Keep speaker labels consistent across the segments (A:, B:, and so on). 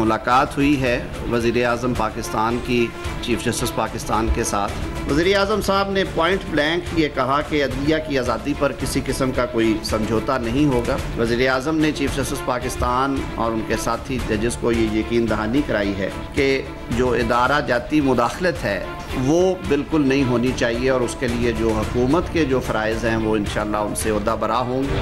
A: मुलाकात हुई है वज़ीर आज़म पाकिस्तान की चीफ जस्टिस पाकिस्तान के साथ। वज़ीर आज़म साहब ने पॉइंट ब्लैंक ये कहा कि अदलिया की आज़ादी पर किसी किस्म का कोई समझौता नहीं होगा। वज़ीर आज़म ने चीफ जस्टिस पाकिस्तान और उनके साथी जजेस को ये यकीन दहानी कराई है कि जो इदारा जाती मुदाखलत है वो बिल्कुल नहीं होनी चाहिए और उसके लिए जो हुकूमत के जो फ़राइज़ हैं वो इंशाअल्लाह उनसे ओहदा बरा होंगे।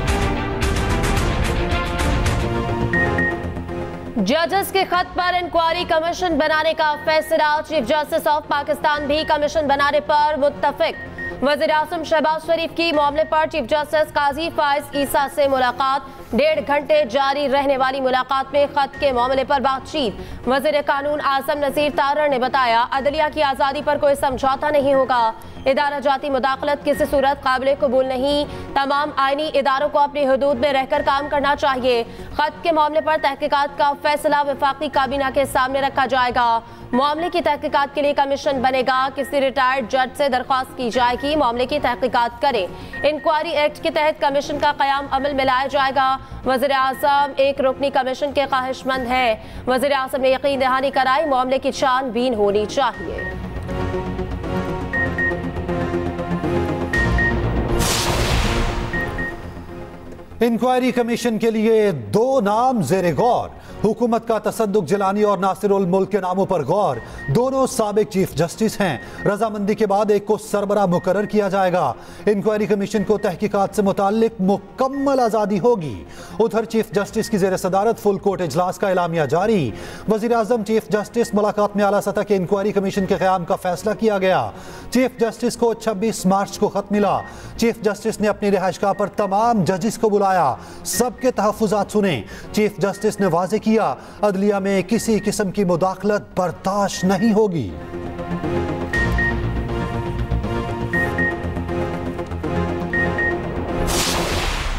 B: जजेस के खत पर इंक्वायरी कमीशन बनाने का फैसला। चीफ जस्टिस ऑफ पाकिस्तान भी कमीशन बनाने पर मुत्तफिक। वज़ीर आज़म शहबाज शरीफ की मामले पर चीफ जस्टिस काजी फाइज ईसा से मुलाकात। 1.5 घंटे जारी रहने वाली मुलाकात में खत के मामले पर बातचीत। वज़ीर कानून आज़म नज़ीर तारर ने बताया अदलिया की आज़ादी पर कोई समझौता नहीं होगा। इदारा जाती मुदाखलत किसी सूरत काबिल कबूल नहीं। तमाम आईनी इदारों को अपनी हदूद में रहकर काम करना चाहिए। खत के मामले पर तहकीकात का फैसला वफाकी काबीना के सामने रखा जाएगा। मामले की तहकीकात के लिए कमीशन बनेगा। किसी रिटायर्ड जज से दरख्वास्त की जाएगी मामले की तहकीकात करें। इंक्वायरी एक्ट के तहत कमीशन का क़याम अमल में लाया जाएगा। वज़ीर आज़म एक रुकनी कमीशन के ख्वाहिशमंद हैं। वज़ीर आज़म ने यकीन दहानी कराई मामले की छानबीन होनी चाहिए।
C: इंक्वायरी कमीशन के लिए 2 नाम ज़ेरे गौर। हुकूमत का तसद्दुक जिलानी और नासिरुल मुल्क के नामों पर गौर। दोनों साबिक चीफ जस्टिस हैं। रजामंदी के बाद एक को सरबरा मुकर्रर किया जाएगा। इंक्वायरी कमीशन को तहकीकात से मुताल्लिक मुकम्मल आज़ादी होगी। उधर चीफ जस्टिस की ज़ेर सदारत फुल कोर्ट इजलास का एलामिया जारी। वज़ीर आज़म चीफ जस्टिस मुलाकात में आला सतह के इंक्वायरी कमीशन के क़याम का फैसला किया गया। चीफ जस्टिस को 26 मार्च को खत मिला। चीफ जस्टिस ने अपनी रिहाइशगाह पर तमाम जजिस को बुलाया। सबके तहफ़्फ़ुज़ात सुने। चीफ जस्टिस ने वाज़े किया अदलिया में किसी किस्म की मुदाखलत बर्दाश्त नहीं होगी।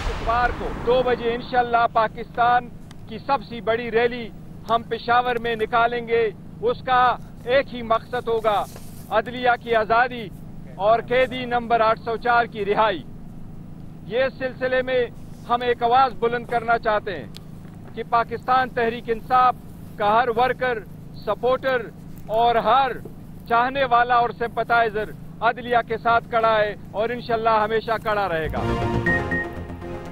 D: इतवार को 2 बजे इंशाअल्लाह पाकिस्तान की सबसे बड़ी रैली हम पेशावर में निकालेंगे। उसका एक ही मकसद होगा अदलिया की आज़ादी और कैदी नंबर 804 की रिहाई। ये सिलसिले में हम एक आवाज बुलंद करना चाहते हैं कि पाकिस्तान तहरीक इंसाफ का हर वर्कर, सपोर्टर और हर चाहने वाला और सिंपैथाइजर अदलिया के साथ खड़ा है और इंशाअल्लाह हमेशा खड़ा रहेगा।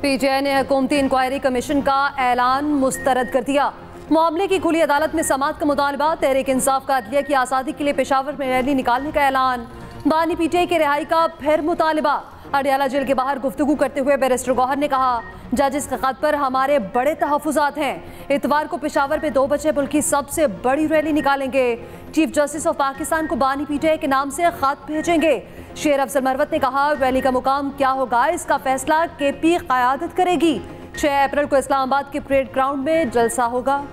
E: पीटीआई ने हुकूमती इंक्वायरी कमीशन का ऐलान मुस्तरद कर दिया। मामले की खुली अदालत में समाअत का मुतालबा। तहरीक इंसाफ का अदलिया की आज़ादी के लिए पेशावर में रैली निकालने का ऐलान। बानी पीटीआई के रिहाई का फिर मुतालबा। अडियाला जेल के बाहर गुफ्तगू करते हुए बैरिस्टर गौहर ने कहा जजिस के खत पर हमारे बड़े तहफ़्फ़ुज़ात हैं। इतवार को पेशावर में 2 बजे मुल्क की सबसे बड़ी रैली निकालेंगे। चीफ जस्टिस ऑफ पाकिस्तान को बानी पीटीआई के नाम से खत भेजेंगे। शेर अफजल मरवत ने कहा रैली का मुकाम क्या होगा इसका फैसला केपी क़यादत करेगी। 6 अप्रैल को इस्लामाबाद के परेड ग्राउंड में जलसा होगा।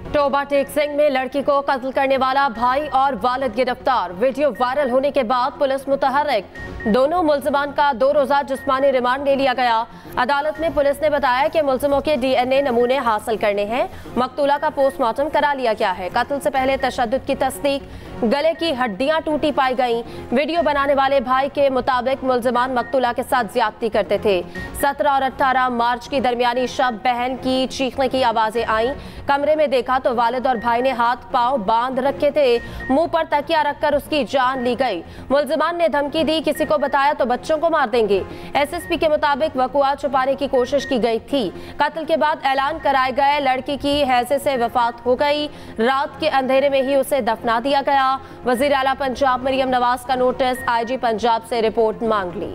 B: टोबा टेक सिंह में लड़की को कत्ल करने वाला भाई और वालिद गिरफ्तार। वीडियो वायरल होने के बाद पुलिस मुतहर्रिक। दोनों मुल्जिमान का 2 रोज़ा जिस्मानी रिमांड ले लिया गया। अदालत में पुलिस ने बताया कि मुल्जिमों के डीएनए नमूने हासिल करने हैं। मकतूला का पोस्टमार्टम करा लिया गया है। कत्ल से पहले तशद्दुद की तस्दीक। गले की हड्डियां टूटी पाई गईं। वीडियो बनाने वाले भाई के मुताबिक मुल्जिमान मकतूला के साथ ज्यादती करते थे। 17 और 18 मार्च की दरमियानी शब बहन की चीखने की आवाजें आईं। कमरे में देखा तो वालिद और भाई ने हाथ पांव बांध रखे थे। मुंह पर तकिया रखकर उसकी जान ली गई। मुल्जिमान ने धमकी दी किसी को बताया तो बच्चों को मार देंगे। एसएसपी के मुताबिक वकुआ छुपाने की कोशिश की गई थी। कत्ल के बाद ऐलान कराए गए लड़की की हैजे से वफात हो गई। रात के अंधेरे में ही उसे दफना दिया गया। वजीर आला पंजाब मरियम नवाज का नोटिस आईजी पंजाब से रिपोर्ट मांग ली।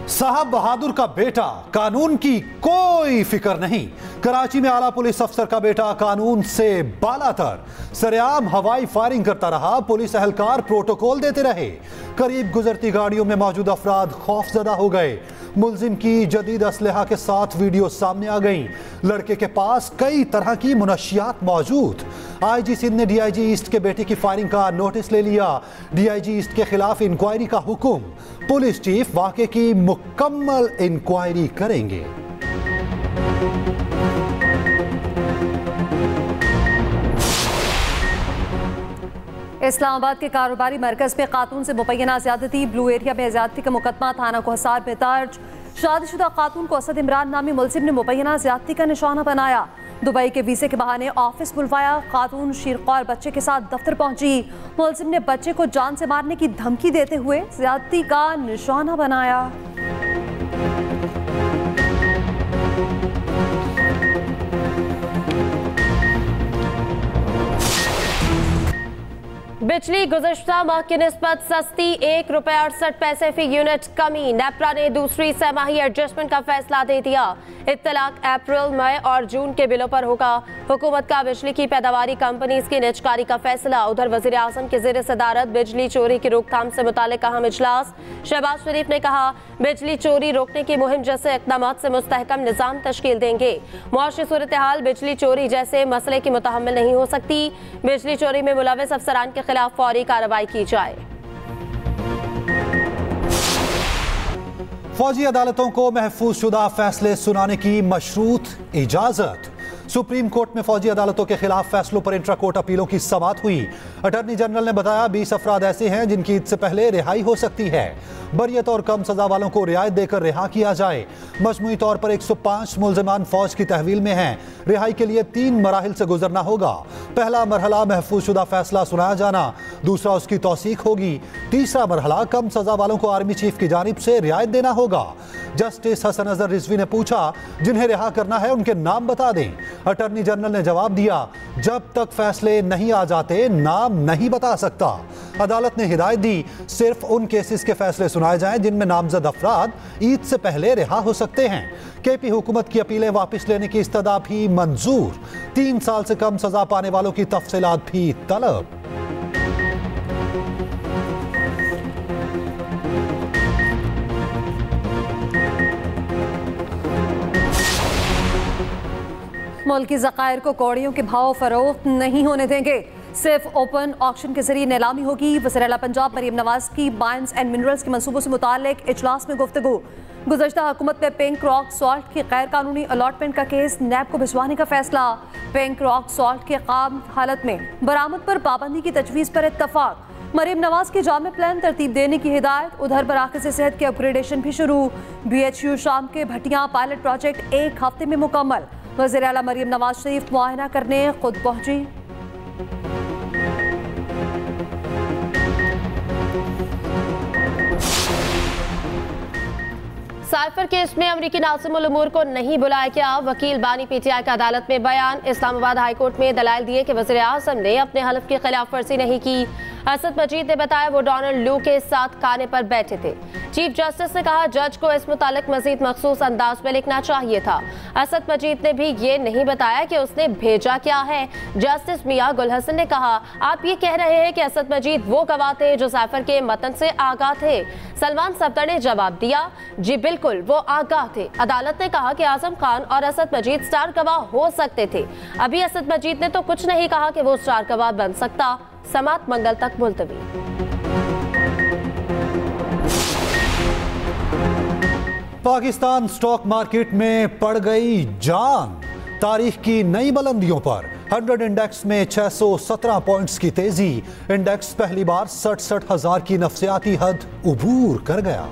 C: साहब बहादुर का बेटा कानून की कोई फिक्र नहीं। कराची में आला पुलिस अफसर का बेटा कानून से बालातर सरेआम हवाई फायरिंग करता रहा। पुलिस एहलकार प्रोटोकॉल देते रहे। करीब गुजरती गाड़ियों में मौजूद अफराद खौफजदा हो गए। मुल्जिम की जदीद असलहा के साथ वीडियो सामने आ गई। लड़के के पास कई तरह की मुनशियात मौजूद। आईजी सिंध ने डीआईजी ईस्ट के बेटे की फायरिंग का नोटिस ले लिया। डीआईजी ईस्ट के खिलाफ इंक्वायरी का हुक्म। पुलिस चीफ वाक़े की मुकम्मल इंक्वायरी करेंगे।
E: इस्लामाबाद के कारोबारी मरकज में खातून से मुबैना ज्यादती, ब्लू एरिया में ज्यादती का मुकदमा थाना कोहसार में दर्ज। शादीशुदा खातून को असद इमरान नामी मुलजिम ने मुबैना ज्यादती का निशाना बनाया। दुबई के वीजे के बहाने ऑफिस बुलवाया। खातून शीरखौर बच्चे के साथ दफ्तर पहुंची। मुलजिम ने बच्चे को जान से मारने की धमकी देते हुए ज्यादती का निशाना बनाया।
B: बिजली गुज़श्ता माह की निस्बत सस्ती, ₹1.68 फी यूनिट कमी। नेपरा ने दूसरी छमाही एडजस्टमेंट का फैसला दे दिया। इत्तलाक अप्रैल, मई और जून के बिलों पर होगा। हुकूमत का बिजली की पैदावारी कंपनीज की निजकारी का फैसला। उधर वज़ीर आज़म के ज़ेर सदारत बिजली चोरी की रोकथाम से मुतालिक अहम इजलास। शहबाज शरीफ ने कहा, बिजली चोरी रोकने की मुहिम जैसे इक़दामात से मुस्तहकम निज़ाम तश्कील देंगे। मुआशी सूरत हाल बिजली चोरी जैसे मसले की मुतहम्मिल नहीं हो सकती। बिजली चोरी में मुलव्वस अफसरान के खिलाफ फौरी कार्रवाई की जाए।
C: फौजी अदालतों को महफूज शुदा फैसले सुनाने की मशरूत इजाजत। सुप्रीम कोर्ट में फौजी अदालतों के खिलाफ फैसलों पर इंट्रा कोर्ट अपीलों की समाअत हुई। अटॉर्नी जनरल ने बताया 20 अफराद ऐसे हैं जिनकी ईद से पहले रिहाई हो सकती है। बरियत और कम सजा वालों को रियायत देकर रिहा किया जाए। मजमूई तौर पर 105 मुल्जिमान फौज की तहवील में हैं। रिहाई के लिए 3 मराहिल से गुजरना होगा। पहला मरहला महफूज शुदा फैसला सुनाया जाना, दूसरा उसकी तौसीक होगी, तीसरा मरहला कम सजा वालों को आर्मी चीफ की जानिब से रियायत देना होगा। जस्टिस हसन अजहर रिजवी ने पूछा, जिन्हें रिहा करना है उनके नाम बता दें। अटॉर्नी जनरल ने जवाब दिया, जब तक फैसले नहीं आ जाते नाम नहीं बता सकता। अदालत ने हिदायत दी, सिर्फ उन केसेस के फैसले सुनाए जाएं जिनमें नामजद अफराद ईद से पहले रिहा हो सकते हैं। केपी हुकूमत की अपीलें वापस लेने की इस्तदा भी मंजूर। 3 साल से कम सजा पाने वालों की तफसीलात भी तलब।
E: मुल्की ज़खायर को कौड़ियों के भाव फरोख्त नहीं होने देंगे। सिर्फ ओपन ऑक्शन के जरिए नीलामी होगी। वज़ीर आला पंजाब मरीम नवाज की माइंस एंड मिनरल्स के मंसूबों से मुतालिक इजलास में गुफ्तगू। गुज़श्ता हुकूमत में पिंक रॉक सॉल्ट की गैर कानूनी अलॉटमेंट का केस नैब को भिजवाने का फैसला। पिंक रॉक सॉल्ट के काम हालत में बरामद पर पाबंदी की तजवीज़ पर इत्तफाक। मरीम नवाज के जामे प्लान तरतीब देने की हिदायत। उधर मराकज़ सेहत के अपग्रेडेशन भी शुरू। BHU शाम के भटियां पायलट प्रोजेक्ट 1 हफ्ते में मुकम्मल। वज़ीर आला मरीम नवाज शरीफ मुआयना करने खुद पहुंची।
B: साइफर केस में अमरीकी नाज़िम उल उमूर को नहीं बुलाया गया। वकील बानी PTI का अदालत में बयान। इस्लामाबाद हाई कोर्ट में दलाइल दिए कि वज़ीर आज़म ने अपने हलफ की खिलाफ वर्जी नहीं की। असद मजीद ने बताया वो डोनाल्ड लू के साथ खाने पर बैठे थे। चीफ जस्टिस ने कहा जज को इस मुतालिक मजीद मखसूस अंदाज में लिखना चाहिए था। असद मजीद ने भी ये नहीं बताया कि उसने भेजा क्या है। जस्टिस मियां गुल हसन ने कहा, आप ये कह रहे हैं कि असद मजीद वो गवाह थे जो साइफर के मतन से आगाह थे। सलमान सफ्दर ने जवाब दिया, जी बिल्कुल वो आगाह थे। अदालत ने कहा कि आजम खान और असद मजीद स्टार गवाह हो सकते थे। अभी असद मजीद ने तो कुछ नहीं कहा कि वो स्टार गवाह बन सकता। समात मंगल तक मुलतवी।
C: पाकिस्तान स्टॉक मार्केट में पड़ गई जान। तारीख की नई बुलंदियों पर 100 इंडेक्स में 617 पॉइंट्स की तेजी। इंडेक्स पहली बार 67,000 की नफसियाती हद उबूर कर गया।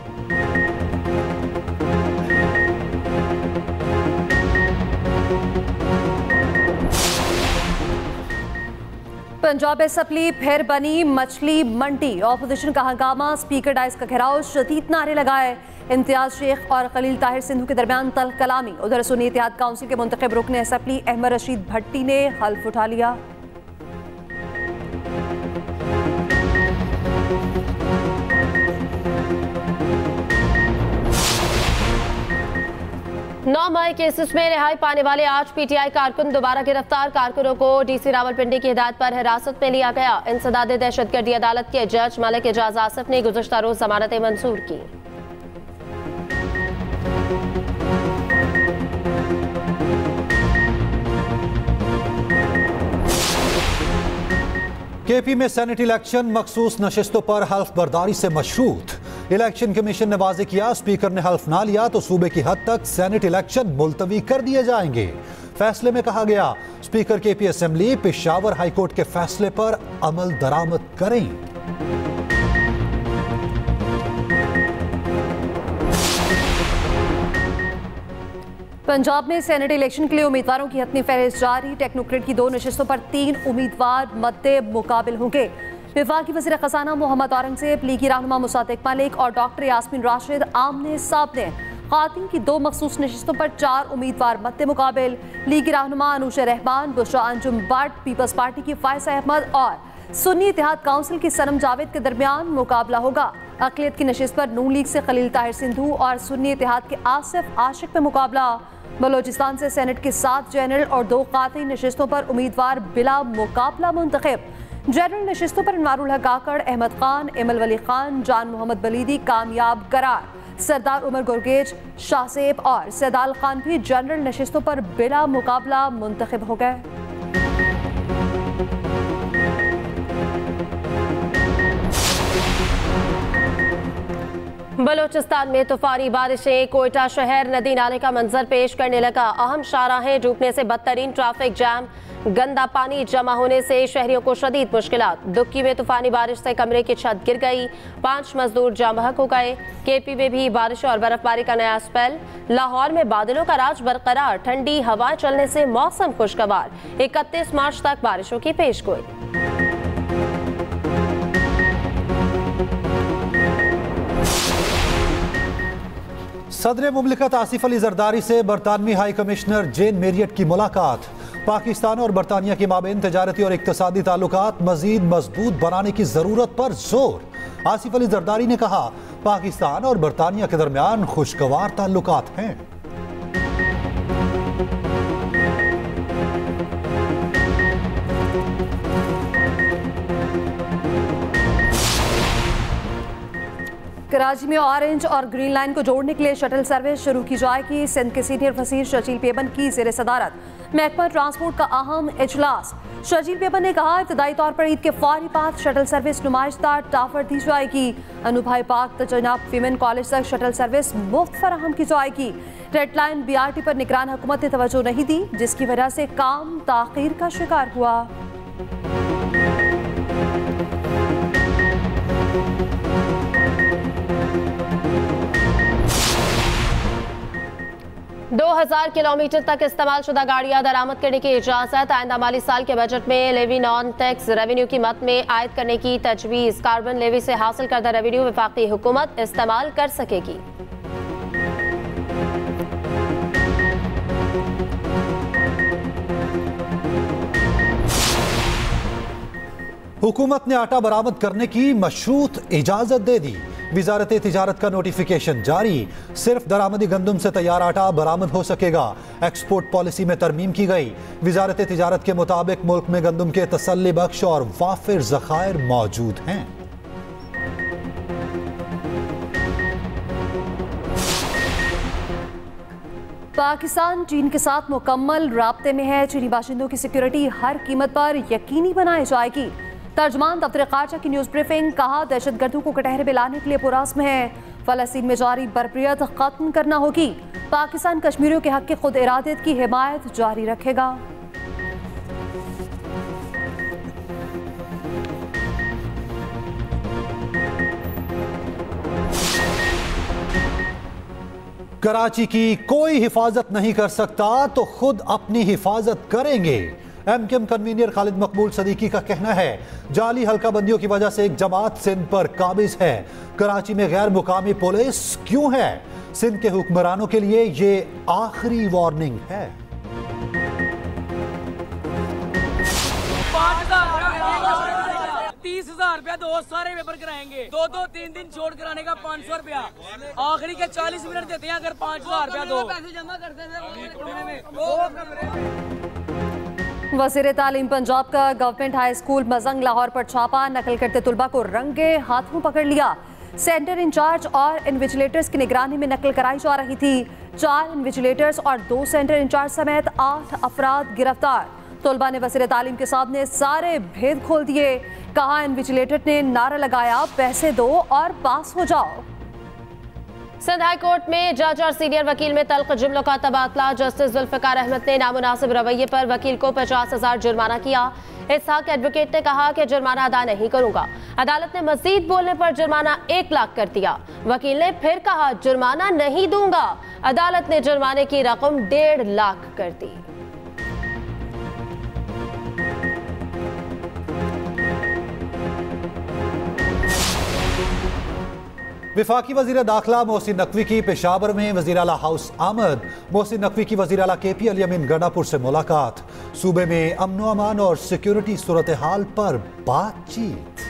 E: पंजाब असम्बली फिर बनी मछली मंडी। ऑपोजिशन का हंगामा, स्पीकर डाइस का घेराव, शदीद नारे लगाए। इम्तियाज शेख और खलील ताहिर सिंधु के दरमियान तल्ख कलामी। उधर सुन्नी इत्तेहाद काउंसिल के मुंतखब रुकन असम्बली अहमद रशीद भट्टी ने हल्फ उठा लिया।
B: नौ मई केसेस में रिहाई पाने वाले 8 PTI कारकुन दोबारा गिरफ्तार। कारकुनों को DC रावलपिंडी की हिदायत पर हिरासत में लिया गया। इंसदाद दहशतगर्दी अदालत के जज मलिक एजाज आसिफ ने गुज़श्ता रोज जमानतें मंजूर की।
C: KP में सेनेट इलेक्शन मखसूस नशिस्तों पर हल्फ बर्दारी से मशरूत। इलेक्शन कमीशन ने वाज़ेह किया, स्पीकर ने हल्फ ना लिया तो सूबे की हद तक सेनेट इलेक्शन मुलतवी कर दिए जाएंगे। फैसले में कहा गया speaker KP assembly Peshawar high court के फैसले पर अमल दरामद करें।
E: पंजाब में सेनेट इलेक्शन के लिए उम्मीदवारों की हतमी फहरिस्त जारी। टेक्नोक्रेट की 2 नशिस्तों पर 3 उम्मीदवार मद्दे मुकाबिल होंगे। विफाकी वज़ीर खजाना मोहम्मद औरंगज़ेब, लीगी रहनुमा मुसादिक मलिक और डॉक्टर यास्मीन राशिद आमने सामने। खातिन की 2 मखसूस नशिस्तों पर 4 उम्मीदवार मद्दे मुकाबिल। लीगी रहनुमा अनुशा रहमान, बुशरा अंजुम भट्ट, पीपल्स पार्टी की फायसा अहमद और सुन्नी इत्तेहाद काउंसिल की सनम जावेद के दरमियान मुकाबला होगा। अक़लियत की नशिस्त पर नून लीग से खलील ताहिर सिंधु और सुन्नी इत्तेहाद के आसिफ आशिक में मुकाबला। बलोचिस्तान से सेनेट के 7 जनरल और 2 खातिन नशिस्तों पर उम्मीदवार बिला मुकाबला मुंतखब। जनरल नशिस्तों पर अनवारुल हक काकड़, अहमद खान, इमल वली खान, जान मोहम्मद बलीदी कामयाब करार। सरदार उमर गुरगेज, शाहसेब और सैदाल खान भी जनरल नशिस्तों पर बिला मुकाबला मुंतखब हो गए।
B: बलोचिस्तान में तूफानी बारिशें, कोयटा शहर नदी नाले का मंजर पेश करने लगा। अहम शाहराहें डूबने से बदतरीन ट्रैफिक जैम, गंदा पानी जमा होने से शहरियों को शदीद मुश्किलात। दुक्की में तूफानी बारिश से कमरे की छत गिर गई, 5 मजदूर जाम बहक हो गए। केपी में भी बारिश और बर्फबारी का नया स्पेल। लाहौर में बादलों का राज बरकरार, ठंडी हवा चलने से मौसम खुशगवार। 31 मार्च तक बारिशों की पेशगोई।
C: सदर मुमलिकत आसिफ अली जरदारी से बरतानवी हाई कमिश्नर जेन मेरियट की मुलाकात। पाकिस्तान और बरतानिया के माबेन तजारती और इक्तसादी ताल्लुकात मजीद मजबूत बनाने की जरूरत पर जोर। आसिफ अली जरदारी ने कहा पाकिस्तान और बरतानिया के दरमियान खुशगवार ताल्लुकात हैं।
E: कराची में ऑरेंज और ग्रीन लाइन को जोड़ने के लिए शटल सर्विस शुरू की जाएगी। सिंध के सीनियर वजीर शजील पेबन की जेर सदारत महकमा ट्रांसपोर्ट का अहम इजलास। शजील पेबन ने कहा इब्तदाई तौर पर ईद के फौरी बाद शटल सर्विस नुमाइशदार टावर दी जाएगी। अनुभा पाक तजनाब वीमेन कॉलेज तक शटल सर्विस मुफ्त फराहम की जाएगी। रेड लाइन BRT पर निगरान हुकूमत ने तवज्जो नहीं दी, जिसकी वजह से काम ताखीर का शिकार हुआ।
B: दो 2000 किलोमीटर तक इस्तेमाल शुदा गाड़ियां दरामद करने की इजाजत। आइंदा माली साल के बजट में लेवी नॉन टैक्स रेवेन्यू की मद में आयद करने की तजवीज़। कार्बन लेवी से हासिल करदा रेवेन्यू वफाकी हुकूमत इस्तेमाल कर सकेगी।
C: हुकूमत ने आटा बरामद करने की मशरूत इजाजत दे दी। वजारत तिजारत का नोटिफिकेशन जारी। सिर्फ दरामदी गंदम से तैयार आटा बरामद हो सकेगा। एक्सपोर्ट पॉलिसी में तरमीम की गई। वजारत तिजारत के मुताबिक मुल्क में गंदम के तसल्ली बख्श और वाफिर ज़खायर मौजूद हैं।
E: पाकिस्तान चीन के साथ मुकम्मल राब्ते में है। चीनी बाशिंदों की सिक्योरिटी हर कीमत पर यकीनी बनाई जाएगी। तर्जमान दफ्तर खारजा की न्यूज़ ब्रीफिंग, कहा दहशतगर्दों को कटहरे में लाने के लिए पुरअज़्म है। फ़लस्तीन में जारी बर्बरियत खत्म करना होगी। पाकिस्तान कश्मीरियों के हक की खुद इरादत की हिमायत जारी रखेगा।
C: कराची की कोई हिफाजत नहीं कर सकता तो खुद अपनी हिफाजत करेंगे। MKM कन्वीनर खालिद मकबूल सदीकी का कहना है जाली हल्का बंदियों की वजह से एक जमात सिंध पर काबिज है। कराची में गैर मुकामी पुलिस क्यों है? सिंध के हुक्मरानों के लिए ये आखिरी वार्निंग है।
F: 30,000 रुपया 2 सारे पेपर कराएंगे। 2-3 दिन छोड़ कराने का 500 रुपया। आखिरी के 40 मिनट देते हैं। अगर 5,000 रुपया दो पैसे जमा करते हैं।
E: वज़ीर तालीम पंजाब का government high school Mazang Lahore पर छापा। नकल करते तुलबा को रंगे हाथों पकड़ लिया। सेंटर इंचार्ज और इन्विजिलेटर्स की निगरानी में नकल कराई जा रही थी। 4 इन्विजिलेटर्स और 2 सेंटर इंचार्ज समेत 8 अफराद गिरफ्तार। तुलबा ने वज़ीर तालीम के सामने सारे भेद खोल दिए। कहा इन्विजिलेटर ने नारा लगाया पैसे दो और पास हो जाओ।
B: सिंध हाई कोर्ट में जज और सीनियर वकील में तल्ख जुमलों का तबादला। जस्टिस जुल्फिकार अहमद ने नामुनासिब रवैये पर वकील को 50,000 जुर्माना किया। इसहाक एडवोकेट ने कहा कि जुर्माना अदा नहीं करूंगा। अदालत ने मजीद बोलने पर जुर्माना 1 लाख कर दिया। वकील ने फिर कहा जुर्माना नहीं दूंगा। अदालत ने जुर्माने की रकम 1.5 लाख कर दी।
C: विफाकी वज़ीर दाखिला मोहसिन नकवी की पेशावर में वज़ीर आला हाउस आमद। मोहसिन नकवी की वज़ीर आला KP अली अमीन गंडापुर से मुलाकात। सूबे में अमन अमान और सिक्योरिटी सूरत हाल पर बातचीत।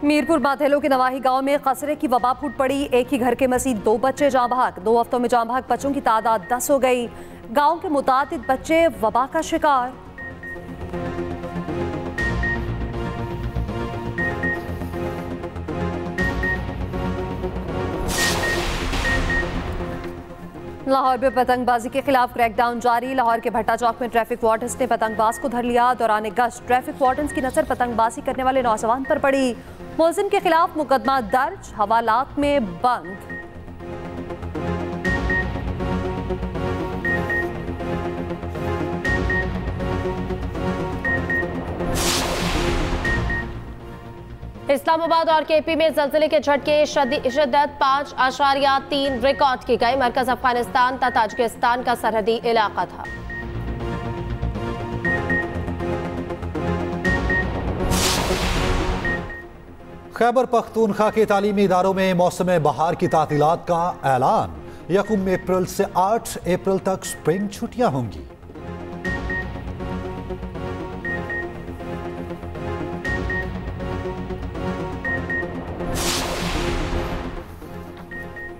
E: मीरपुर बाथेलो के नवाही गांव में खसरे की वबा फूट पड़ी। एक ही घर के मजीद 2 बच्चे जाँ बहक। 2 हफ्तों में जाँ बहक बच्चों की तादाद 10 हो गई। गांव के मुतादिद बच्चे वबा का शिकार। लाहौर में पतंगबाजी के खिलाफ क्रैकडाउन जारी। लाहौर के भट्टा चौक में ट्रैफिक वार्डन्स ने पतंगबाज को धर लिया। दौरान गश्त ट्रैफिक वार्डन्स की नजर पतंगबाजी करने वाले नौजवान पर पड़ी। मुलजिम के खिलाफ मुकदमा दर्ज, हवालात में बंद।
B: इस्लामाबाद और KP में ज़लज़ले के झटके शिद्दत 5.3 रिकॉर्ड की गई। मरकज अफगानिस्तान तथा ताजिकिस्तान का सरहदी इलाका था।
C: खैबर पख्तूनख्वा के तालीमी इदारों में मौसम बहार की तातीलात का ऐलान। 1 अप्रैल से 8 अप्रैल तक स्प्रिंग छुट्टियां होंगी।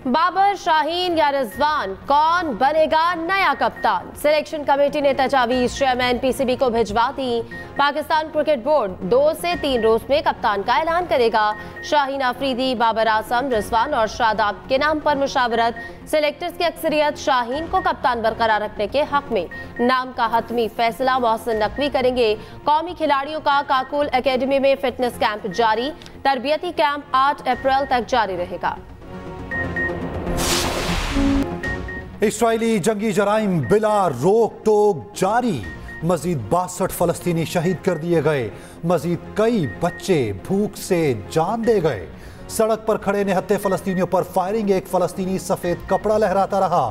B: बाबर, शाहीन या रिजवान, कौन बनेगा नया कप्तान? सिलेक्शन कमेटी ने तजावीज चेयरमैन PCB को भिजवा दी। पाकिस्तान क्रिकेट बोर्ड 2 से 3 रोज में कप्तान का ऐलान करेगा। शाहीन अफरीदी, बाबर आजम, रिजवान और शादाब के नाम पर मुशावरत। सिलेक्टर्स की अक्सरियत शाहीन को कप्तान बरकरार रखने के हक में। नाम का हतमी फैसला मोहसिन नकवी करेंगे। कौमी खिलाड़ियों का काकुल एकेडमी में फिटनेस कैंप जारी। तरबियती कैंप 8 अप्रैल तक जारी रहेगा।
C: इसराइली जंगी जराइम बिला रोक टोक जारी। मजीद 62 फलस्तीनी शहीद कर दिए गए। मजीद कई बच्चे भूख से जान दे गए। सड़क पर खड़े निहत्थे फलस्तीनियों पर फायरिंग। एक फलस्तीनी सफेद कपड़ा लहराता रहा।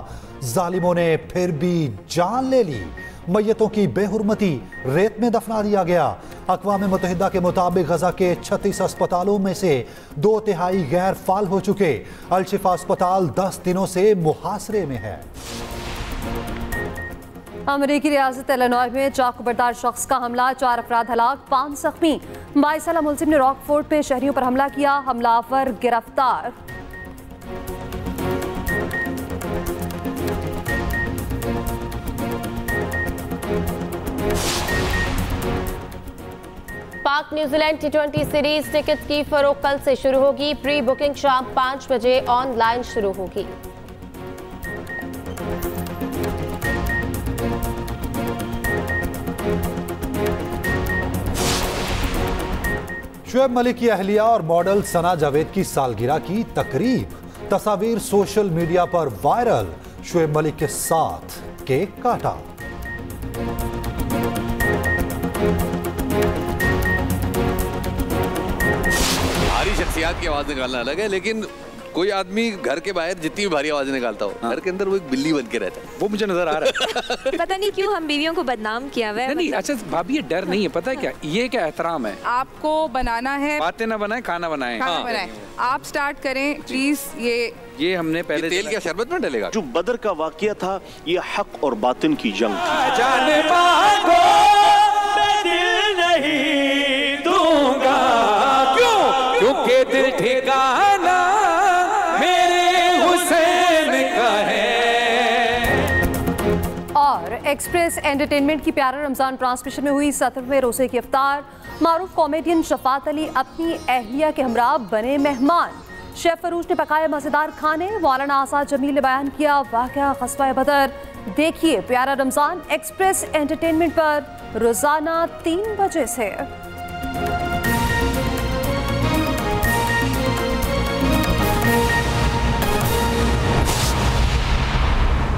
C: जालिमों ने फिर भी जान ले ली। मैयतों की बेहुरमती रेत में दफना दिया गया। अक़वाम मुत्तहिदा के मुताबिक गजा के 36 अस्पतालों में से 2/3 गैर फाल हो चुके। अल-शिफा अस्पताल 10 दिनों से मुहासरे में है।
E: अमेरिकी रियासत इलिनॉय में चाकू बरदार शख्स का हमला, 4 अफराद हलाक, 5 जख्मी। 22 साला मुलजिम ने रॉकफोर्ट में शहरियों पर हमला किया। हमलावर गिरफ्तार।
B: पाक न्यूजीलैंड T20 सीरीज टिकट की फरोख्त कल से शुरू होगी। प्री बुकिंग शाम 5 बजे ऑनलाइन शुरू होगी।
C: शुएब मलिक की अहलिया और मॉडल सना जावेद की सालगिरह की तकरीब। तस्वीर सोशल मीडिया पर वायरल। शुएब मलिक के साथ केक काटा।
G: भारी शख्सियत की आवाज निकालना अलग है, लेकिन कोई आदमी घर के बाहर जितनी भी भारी आवाज निकालता हो, घर के अंदर वो एक बिल्ली बन के रहता है। वो मुझे नजर आ रहा है।
H: पता नहीं क्यों हम बीवियों को बदनाम किया हुआ है।
I: नहीं, अच्छा भाभी ये डर नहीं है, पता है क्या, ये क्या एहतराम है।
J: आपको बनाना है,
I: बातें ना बनाए, खाना बनाए।
J: बनाए। आप स्टार्ट करें प्लीज।
I: ये हमने पहले
G: तेल क्या शरबत में डलेगा?
K: जो बदर का वाकया था, ये हक और बातिन की जंग थी।
L: जाने मांगो मैं दिल नहीं दूंगा, क्यों? क्योंकि दिल ठिकाना मेरे हुसैन का है।
E: और एक्सप्रेस एंटरटेनमेंट की प्यारा रमजान ट्रांसमिशन में हुई 17वें रोजे की इफ्तार। मारूफ कॉमेडियन शफात अली अपनी अहलिया के हमरा बने मेहमान। शेफ फरूज ने पकाए मजेदार खाने। मौलाना आसाद जमील ने बयान किया वाक़या क़स्बा बदर। देखिए प्यारा रमजान एक्सप्रेस एंटरटेनमेंट पर रोजाना 3 बजे से।